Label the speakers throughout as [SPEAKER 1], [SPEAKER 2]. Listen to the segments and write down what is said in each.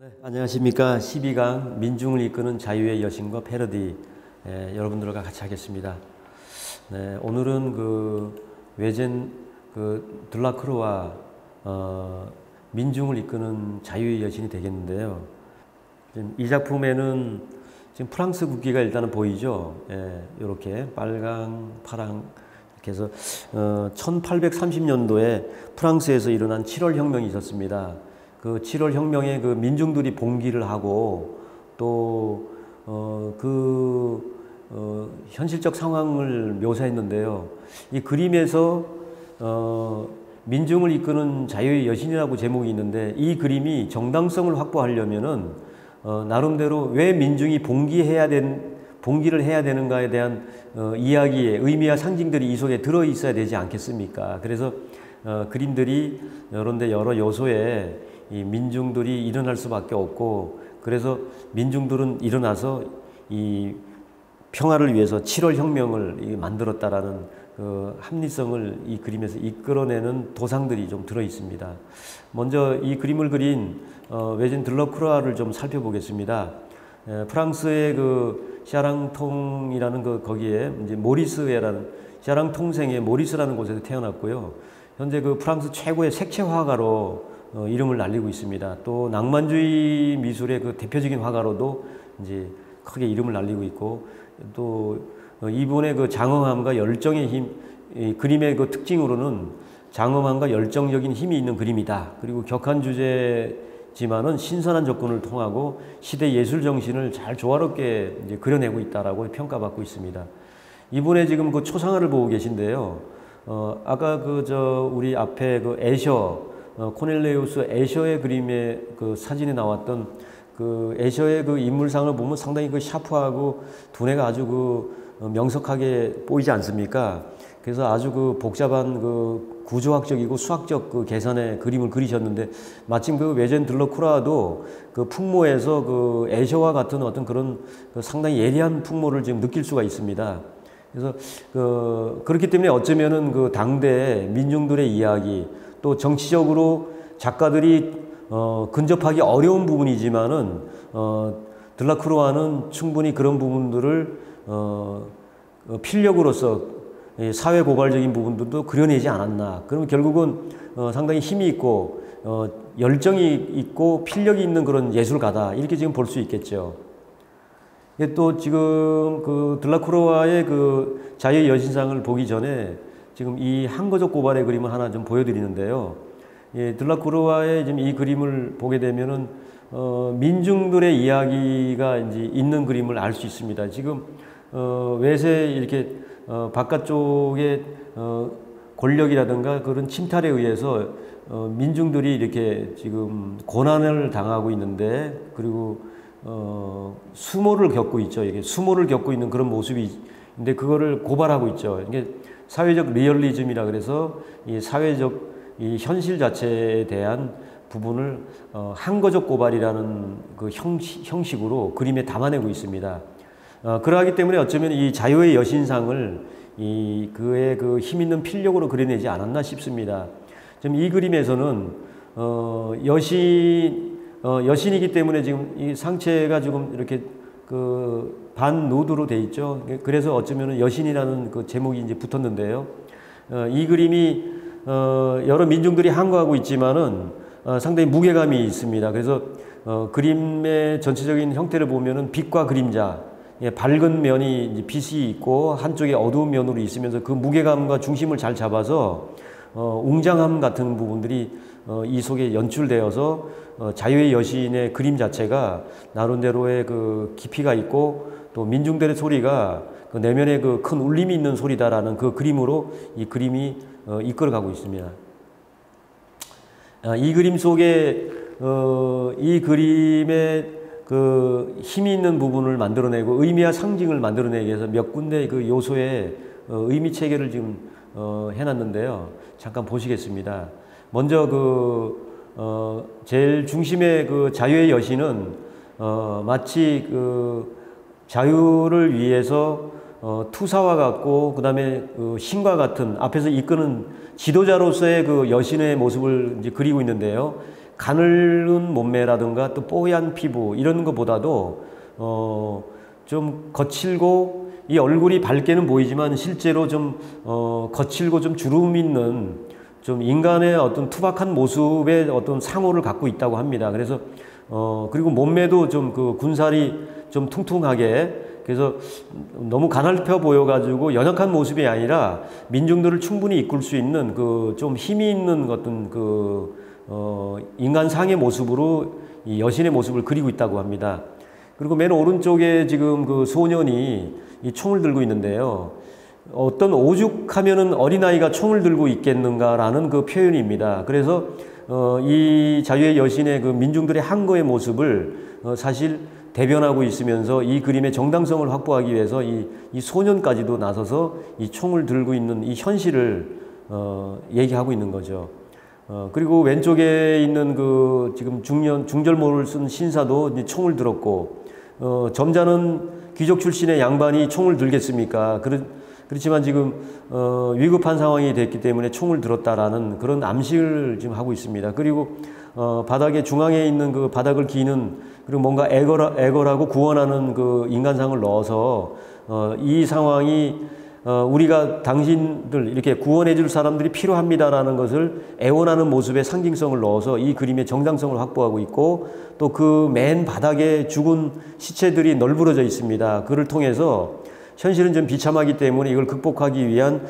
[SPEAKER 1] 네, 안녕하십니까. 12강 민중을 이끄는 자유의 여신과 패러디 여러분들과 같이 하겠습니다. 네, 오늘은 외젠 들라크루아 민중을 이끄는 자유의 여신이 되겠는데요. 이 작품에는 지금 프랑스 국기가 일단은 보이죠. 이렇게 빨강, 파랑 이렇게 해서 1830년도에 프랑스에서 일어난 7월 혁명이 있었습니다. 그 7월 혁명에 그 민중들이 봉기를 하고 또 현실적 상황을 묘사했는데요. 이 그림에서 민중을 이끄는 자유의 여신이라고 제목이 있는데, 이 그림이 정당성을 확보하려면은 나름대로 왜 민중이 봉기를 해야 되는가에 대한 이야기의 의미와 상징들이 이 속에 들어 있어야 되지 않겠습니까? 그래서 그림들이 이런데 여러 요소에 이 민중들이 일어날 수밖에 없고, 그래서 민중들은 일어나서 이 평화를 위해서 7월 혁명을 만들었다라는 그 합리성을 이 그림에서 이끌어내는 도상들이 좀 들어 있습니다. 먼저 이 그림을 그린 외젠 들라크루아를 좀 살펴보겠습니다. 프랑스의 샤랑통이라는 거기에 이제 모리스라는 샤랑통생의 모리스라는 곳에서 태어났고요. 현재 프랑스 최고의 색채 화가로 이름을 날리고 있습니다. 또 낭만주의 미술의 대표적인 화가로도 이제 크게 이름을 날리고 있고, 또 이분의 장엄함과 열정의 힘, 이 그림의 특징으로는 장엄함과 열정적인 힘이 있는 그림이다. 그리고 격한 주제지만은 신선한 접근을 통하고 시대 예술 정신을 잘 조화롭게 이제 그려내고 있다라고 평가받고 있습니다. 이분의 지금 초상화를 보고 계신데요. 아까 우리 앞에 애셔, 코넬레우스 애셔의 그림의 사진에 나왔던 애셔의 인물상을 보면 상당히 샤프하고 두뇌가 아주 명석하게 보이지 않습니까? 그래서 아주 복잡한 구조학적이고 수학적 계산의 그림을 그리셨는데, 마침 외젠 들라크루아도 풍모에서 애셔와 같은 어떤 그런 상당히 예리한 풍모를 지금 느낄 수가 있습니다. 그래서 그렇기 때문에 어쩌면은 당대의 민중들의 이야기, 또 정치적으로 작가들이 근접하기 어려운 부분이지만은 들라크루아는 충분히 그런 부분들을 필력으로서 사회 고발적인 부분들도 그려내지 않았나. 그러면 결국은 상당히 힘이 있고 열정이 있고 필력이 있는 그런 예술가다, 이렇게 지금 볼 수 있겠죠. 또 지금 들라크루아의 자유의 여신상을 보기 전에 지금 이 항거적 고발의 그림을 하나 좀 보여드리는데요. 들라크루아의 지금 이 그림을 보게 되면은 민중들의 이야기가 이제 있는 그림을 알 수 있습니다. 지금 외세 이렇게 바깥쪽의 권력이라든가 그런 침탈에 의해서 민중들이 이렇게 지금 고난을 당하고 있는데, 그리고 수모를 겪고 있죠. 이게 수모를 겪고 있는 그런 모습인데 그거를 고발하고 있죠. 이게 사회적 리얼리즘이라 그래서 이 사회적 이 현실 자체에 대한 부분을 항거적 고발이라는 형식으로 그림에 담아내고 있습니다. 그러하기 때문에 어쩌면 이 자유의 여신상을 그의 힘 있는 필력으로 그려내지 않았나 싶습니다. 지금 이 그림에서는 여신이기 때문에 지금 이 상체가 조금 이렇게 반 누드로 돼 있죠. 그래서 어쩌면 여신이라는 제목이 이제 붙었는데요. 이 그림이 여러 민중들이 항거하고 있지만은 상당히 무게감이 있습니다. 그래서 그림의 전체적인 형태를 보면은 빛과 그림자, 밝은 면이 이제 빛이 있고 한쪽에 어두운 면으로 있으면서 그 무게감과 중심을 잘 잡아서 웅장함 같은 부분들이 이 속에 연출되어서 자유의 여신의 그림 자체가 나름대로의 깊이가 있고, 또 민중들의 소리가 내면에 큰 울림이 있는 소리다라는 그림으로 이 그림이 이끌어가고 있습니다. 이 그림 속에 이 그림의 힘이 있는 부분을 만들어내고 의미와 상징을 만들어내기 위해서 몇 군데 요소의 의미 체계를 지금 해놨는데요. 잠깐 보시겠습니다. 먼저 제일 중심의 자유의 여신은 마치 자유를 위해서 투사와 같고, 그 다음에 신과 같은 앞에서 이끄는 지도자로서의 여신의 모습을 이제 그리고 있는데요. 가늘은 몸매라든가 또 뽀얀 피부 이런 것보다도 좀 거칠고 이 얼굴이 밝게는 보이지만 실제로 좀 거칠고 좀 주름 있는 좀 인간의 어떤 투박한 모습의 어떤 상호를 갖고 있다고 합니다. 그래서 그리고 몸매도 좀 그 군살이 좀 퉁퉁하게, 그래서 너무 가냘펴 보여가지고 연약한 모습이 아니라 민중들을 충분히 이끌 수 있는 그 좀 힘이 있는 어떤 그 인간상의 모습으로 이 여신의 모습을 그리고 있다고 합니다. 그리고 맨 오른쪽에 지금 그 소년이 이 총을 들고 있는데요. 어떤 오죽하면은 어린아이가 총을 들고 있겠는가라는 그 표현입니다. 그래서 이 자유의 여신의 그 민중들의 항거의 모습을 사실 대변하고 있으면서 이 그림의 정당성을 확보하기 위해서 이 소년까지도 나서서 이 총을 들고 있는 이 현실을 얘기하고 있는 거죠. 그리고 왼쪽에 있는 그 지금 중절모를 쓴 신사도 이제 총을 들었고, 점잖은 귀족 출신의 양반이 총을 들겠습니까? 그렇지만 지금 위급한 상황이 됐기 때문에 총을 들었다라는 그런 암시를 지금 하고 있습니다. 그리고 바닥에 중앙에 있는 그 바닥을 기는, 그리고 뭔가 애걸하고 구원하는 그 인간상을 넣어서 이 상황이 우리가 당신들 이렇게 구원해 줄 사람들이 필요합니다라는 것을 애원하는 모습의 상징성을 넣어서 이 그림의 정당성을 확보하고 있고, 또 그 맨 바닥에 죽은 시체들이 널브러져 있습니다. 그를 통해서 현실은 좀 비참하기 때문에 이걸 극복하기 위한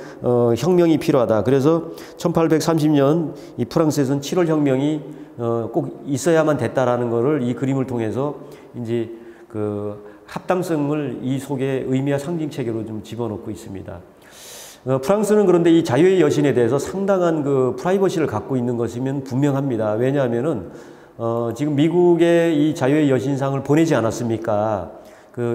[SPEAKER 1] 혁명이 필요하다. 그래서 1830년 이 프랑스에서는 7월 혁명이 꼭 있어야만 됐다라는 것을 이 그림을 통해서 이제 그 합당성을 이 속에 의미와 상징 체계로 좀 집어넣고 있습니다. 프랑스는 그런데 이 자유의 여신에 대해서 상당한 그 프라이버시를 갖고 있는 것이면 분명합니다. 왜냐하면은 지금 미국에 이 자유의 여신상을 보내지 않았습니까?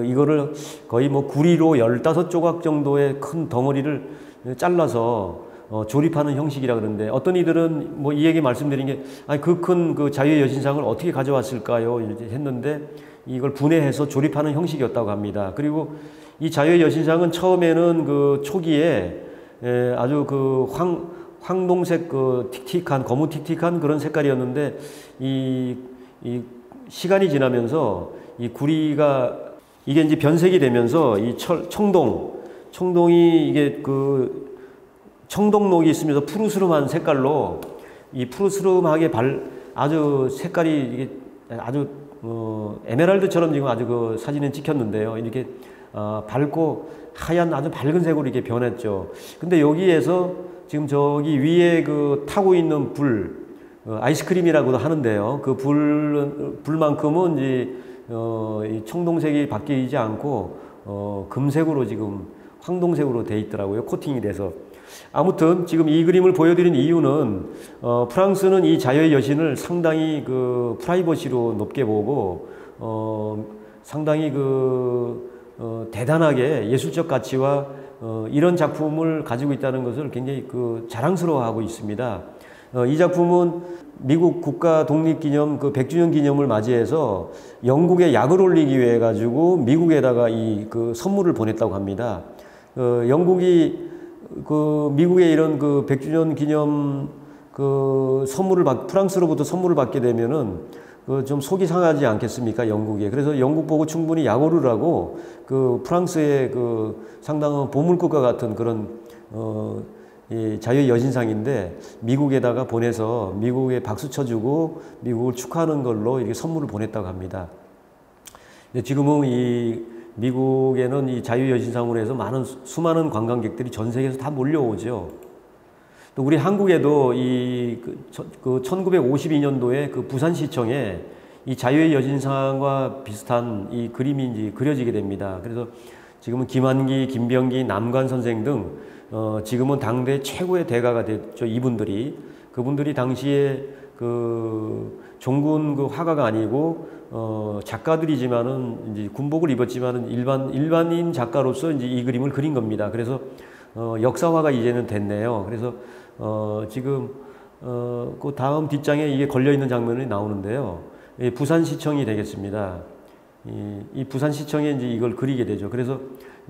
[SPEAKER 1] 이거를 거의 뭐 구리로 15조각 정도의 큰 덩어리를 잘라서 조립하는 형식이라 그러는데, 어떤 이들은 뭐 이 얘기 말씀드린 게, 아니 그 큰 그 자유의 여신상을 어떻게 가져왔을까요? 이렇게 했는데 이걸 분해해서 조립하는 형식이었다고 합니다. 그리고 이 자유의 여신상은 처음에는 그 초기에 아주 그 황동색 그 틱틱한 거무틱틱한 그런 색깔이었는데 이 시간이 지나면서 이 구리가 이게 이제 변색이 되면서 이 청동이 이게 그 청동록이 있으면서 푸르스름한 색깔로, 이 푸르스름하게 아주 색깔이 이게 아주 에메랄드처럼 지금 아주 그 사진에 찍혔는데요. 이렇게 밝고 하얀 아주 밝은 색으로 이렇게 변했죠. 근데 여기에서 지금 저기 위에 그 타고 있는 불, 아이스크림이라고도 하는데요. 그 불만큼은 이제 이 청동색이 바뀌지 않고 금색으로 지금 황동색으로 돼 있더라고요. 코팅이 돼서. 아무튼 지금 이 그림을 보여드린 이유는 프랑스는 이 자유의 여신을 상당히 그 프라이버시로 높게 보고 상당히 대단하게 예술적 가치와 이런 작품을 가지고 있다는 것을 굉장히 자랑스러워하고 있습니다. 이 작품은 미국 국가 독립기념 100주년 기념을 맞이해서 영국에 약을 올리기 위해 가지고 미국에다가 선물을 보냈다고 합니다. 영국이 미국의 이런 100주년 기념 프랑스로부터 선물을 받게 되면은 좀 속이 상하지 않겠습니까, 영국에. 그래서 영국 보고 충분히 약오를 하고 프랑스의 상당한 보물국과 같은 그런 이 자유의 여신상인데 미국에다가 보내서 미국에 박수 쳐주고 미국을 축하하는 걸로 이렇게 선물을 보냈다고 합니다. 근데 지금은 이 미국에는 이 자유의 여신상으로 해서 수많은 관광객들이 전 세계에서 다 몰려오죠. 또 우리 한국에도 1952년도에 부산시청에 이 자유의 여신상과 비슷한 이 그림이 이제 그려지게 됩니다. 그래서 지금은 김한기, 김병기, 남관 선생 등 지금은 당대 최고의 대가가 됐죠. 그분들이 당시에 종군 화가가 아니고 작가들이지만은 이제 군복을 입었지만은 일반인 작가로서 이제 이 그림을 그린 겁니다. 그래서 역사화가 이제는 됐네요. 그래서 지금 그 다음 뒷장에 이게 걸려 있는 장면이 나오는데요. 부산시청이 되겠습니다. 이 부산시청에 이제 이걸 그리게 되죠. 그래서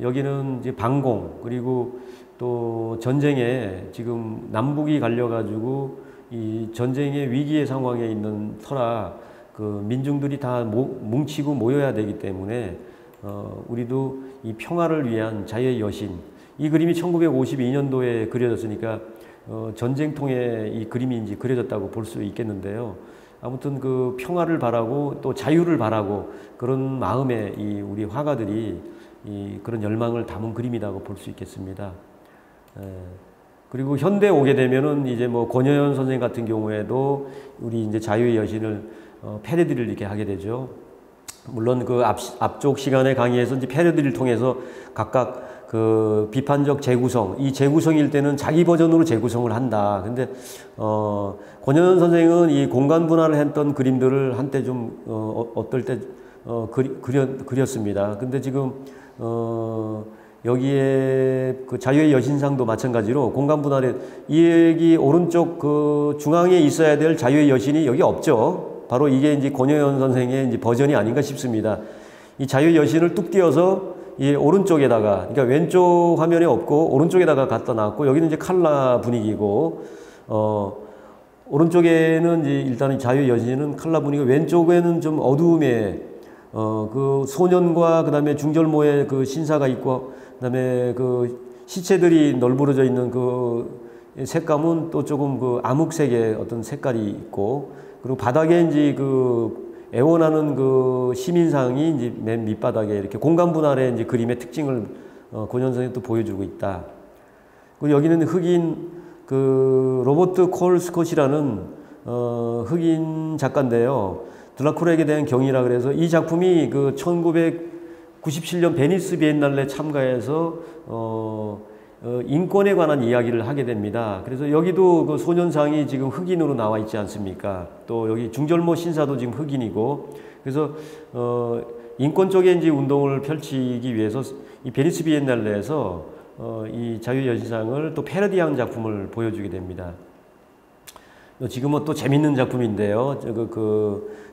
[SPEAKER 1] 여기는 이제 방공, 그리고 또 전쟁에 지금 남북이 갈려가지고 이 전쟁의 위기의 상황에 있는 터라 그 민중들이 다 뭉치고 모여야 되기 때문에 우리도 이 평화를 위한 자유의 여신, 이 그림이 1952년도에 그려졌으니까 전쟁통에 이 그림이 이제 그려졌다고 볼 수 있겠는데요. 아무튼 그 평화를 바라고 또 자유를 바라고 그런 마음에 이 우리 화가들이 이 그런 열망을 담은 그림이라고 볼 수 있겠습니다. 그리고 현대에 오게 되면은 이제 뭐 권여현 선생님 같은 경우에도 우리 이제 자유의 여신을 패러디를 이렇게 하게 되죠. 물론 그 앞쪽 시간의 강의에서 이제 패러디를 통해서 각각 그 비판적 재구성, 이 재구성일 때는 자기 버전으로 재구성을 한다. 근데 권여현 선생은 이 공간 분할을 했던 그림들을 한때 좀 어떨 때 그렸습니다. 근데 지금 여기에 그 자유의 여신상도 마찬가지로 공간 분할에 여기 오른쪽 그 중앙에 있어야 될 자유의 여신이 여기 없죠. 바로 이게 이제 권여현 선생의 이제 버전이 아닌가 싶습니다. 이 자유의 여신을 뚝 띄어서 이 오른쪽에다가, 그러니까 왼쪽 화면에 없고 오른쪽에다가 갖다 놨고, 여기는 이제 칼라 분위기고, 오른쪽에는 이제 일단은 자유의 여신은 칼라 분위기, 왼쪽에는 좀 어두움에 그 소년과 그 다음에 중절모의 그 신사가 있고, 그 다음에 그 시체들이 널브러져 있는 그 색감은 또 조금 그 암흑색의 어떤 색깔이 있고, 그리고 바닥에 이제 그 애원하는 그 시민상이 이제 맨 밑바닥에 이렇게 공간 분할의 이제 그림의 특징을 권여현 선생님이 또 보여주고 있다. 그리고 여기는 흑인 그 로버트 콜 스콧이라는 흑인 작가인데요. 드라큘라에게 대한 경이라 그래서 이 작품이 그 1997년 베니스 비엔날레 참가해서 인권에 관한 이야기를 하게 됩니다. 그래서 여기도 그 소년상이 지금 흑인으로 나와 있지 않습니까? 또 여기 중절모 신사도 지금 흑인이고, 그래서 인권 쪽에 이제 운동을 펼치기 위해서 이 베니스 비엔날레에서 이 자유의 여신상을 또 패러디한 작품을 보여주게 됩니다. 지금은 또 재밌는 작품인데요.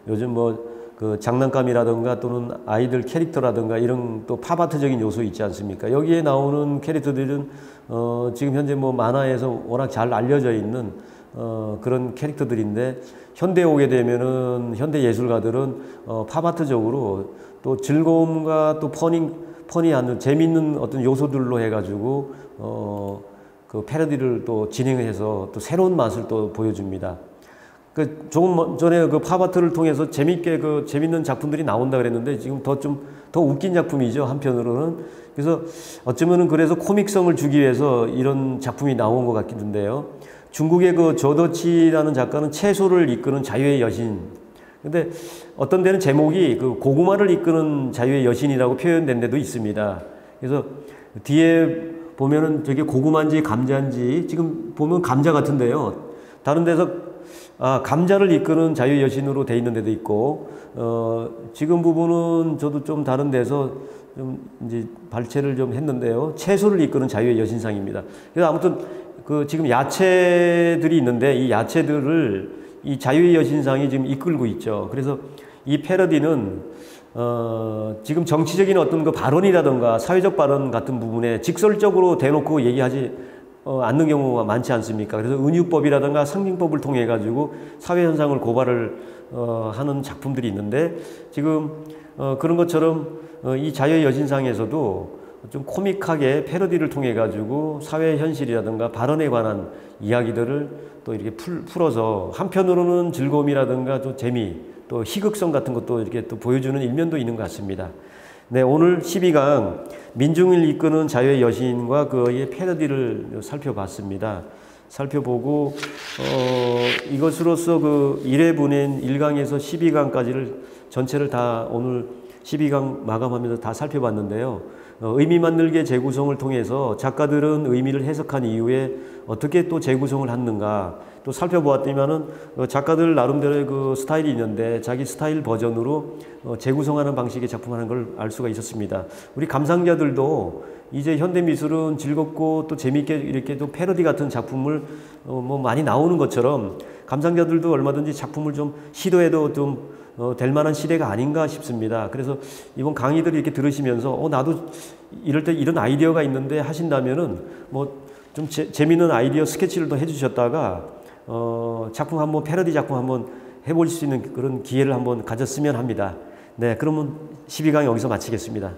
[SPEAKER 1] 요즘 뭐 그 장난감이라든가 또는 아이들 캐릭터라든가 이런 또 팝아트적인 요소 있지 않습니까? 여기에 나오는 캐릭터들은 지금 현재 뭐 만화에서 워낙 잘 알려져 있는 그런 캐릭터들인데, 현대에 오게 되면은 현대 예술가들은 팝아트적으로 또 즐거움과 또 퍼니한 재밌는 어떤 요소들로 해가지고 그 패러디를 또 진행해서 또 새로운 맛을 또 보여줍니다. 그 조금 전에 그 팝아트를 통해서 재밌게 그 재밌는 작품들이 나온다 그랬는데, 지금 더 웃긴 작품이죠, 한편으로는. 그래서 어쩌면은 그래서 코믹성을 주기 위해서 이런 작품이 나온 것 같긴데요. 중국의 그 저더치라는 작가는 채소를 이끄는 자유의 여신. 근데 어떤 데는 제목이 그 고구마를 이끄는 자유의 여신이라고 표현된 데도 있습니다. 그래서 뒤에 보면은 되게 고구마인지 감자인지, 지금 보면 감자 같은데요. 다른 데서 감자를 이끄는 자유의 여신으로 돼 있는 데도 있고, 지금 부분은 저도 좀 다른 데서 좀 이제 발췌를 좀 했는데요. 채소를 이끄는 자유의 여신상입니다. 그래서 아무튼 그 지금 야채들이 있는데, 이 야채들을 이 자유의 여신상이 지금 이끌고 있죠. 그래서 이 패러디는 지금 정치적인 어떤 그 발언이라든가 사회적 발언 같은 부분에 직설적으로 대놓고 얘기하지 않는 경우가 많지 않습니까? 그래서 은유법이라든가 상징법을 통해 가지고 사회 현상을 고발을 하는 작품들이 있는데, 지금 그런 것처럼 이 자유의 여신상에서도 좀 코믹하게 패러디를 통해 가지고 사회 현실이라든가 발언에 관한 이야기들을 또 이렇게 풀어서 한편으로는 즐거움이라든가 또 재미, 또 희극성 같은 것도 이렇게 또 보여주는 일면도 있는 것 같습니다. 네, 오늘 12강 민중을 이끄는 자유의 여신과 그의 패러디를 살펴봤습니다. 살펴보고 이것으로서 그 1회분인 1강에서 12강까지를 전체를 다 오늘 12강 마감하면서 다 살펴봤는데요. 의미 만들기의 재구성을 통해서 작가들은 의미를 해석한 이후에 어떻게 또 재구성을 하는가 또 살펴보았더니만은 작가들 나름대로의 그 스타일이 있는데 자기 스타일 버전으로 재구성하는 방식의 작품하는 걸 알 수가 있었습니다. 우리 감상자들도 이제 현대 미술은 즐겁고 또 재미있게 이렇게 또 패러디 같은 작품을 뭐 많이 나오는 것처럼 감상자들도 얼마든지 작품을 좀 시도해도 좀 될 만한 시대가 아닌가 싶습니다. 그래서 이번 강의들 이렇게 들으시면서 나도 이럴 때 이런 아이디어가 있는데 하신다면은 뭐 좀 재미있는 아이디어 스케치를 더 해주셨다가 작품 한번 패러디 작품 한번 해볼 수 있는 그런 기회를 한번 가졌으면 합니다. 네, 그러면 12강 여기서 마치겠습니다.